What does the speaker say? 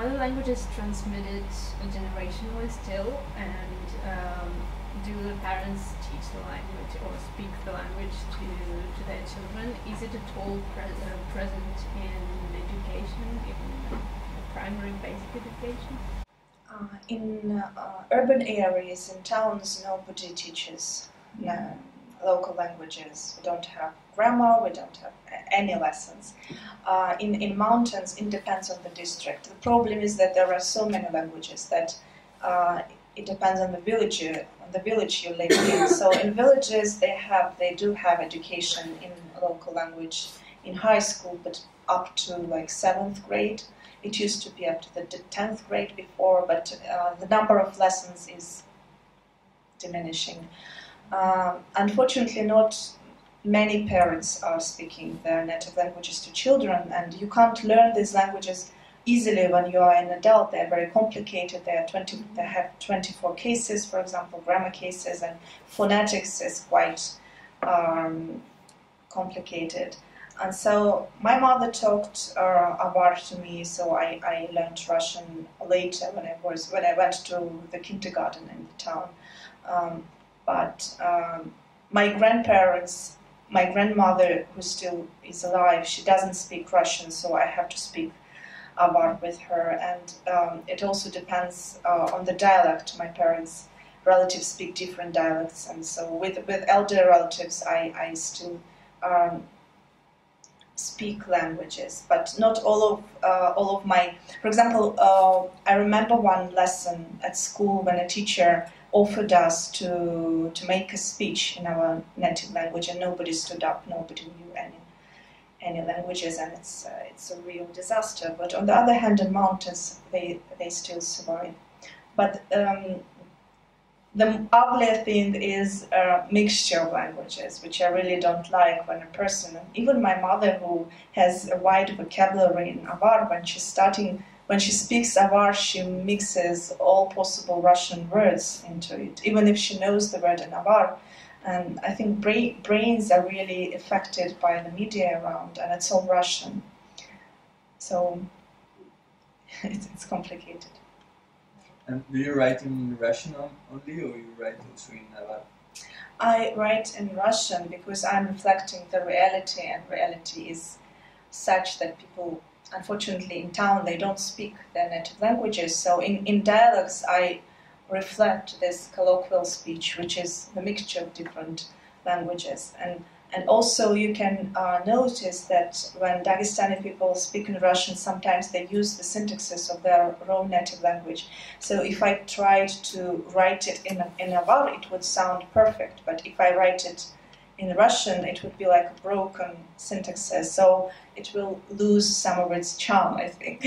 the language is transmitted generationally still, and do the parents teach the language or speak the language to their children? Is it at all present in education, in primary basic education? In urban areas, in towns, nobody teaches local languages. We don't have grammar, we don't have any lessons. In mountains, it depends on the district. The problem is that there are so many languages that it depends on the village you live in. So in villages, they do have education in local language in high school, but up to like 7th grade. It used to be up to the 10th grade before, but the number of lessons is diminishing. Unfortunately, not many parents are speaking their native languages to children, and you can't learn these languages easily when you are an adult. They're very complicated. They have 24 cases, for example, grammar cases, and phonetics is quite complicated. And so my mother taught Avar to me, so I learned Russian later when I went to the kindergarten in the town. But my grandparents, my grandmother, who still is alive, she doesn't speak Russian, so I have to speak Avar with her. And it also depends on the dialect. My parents' relatives speak different dialects, and so with elder relatives, I still speak languages, but not all of my. For example, I remember one lesson at school when a teacher offered us to make a speech in our native language, and nobody stood up, nobody knew any languages, and it's a real disaster. But on the other hand, in mountains, they still survive. But the ugly thing is a mixture of languages, which I really don't like when a person, even my mother, who has a wide vocabulary in Avar, when she speaks Avar, she mixes all possible Russian words into it, even if she knows the word in Avar. And I think brains are really affected by the media around, and it's all Russian. So it's complicated. And do you write in Russian only, or you write also in Avar? I write in Russian because I'm reflecting the reality, and reality is such that people, unfortunately, in town, they don't speak their native languages. So in dialogues, I reflect this colloquial speech, which is the mixture of different languages. And also you can notice that when Dagestani people speak in Russian, sometimes they use the syntaxes of their own native language. So if I tried to write it in Avar, it would sound perfect. But if I write it in Russian, it would be like a broken syntaxes. So it will lose some of its charm, I think.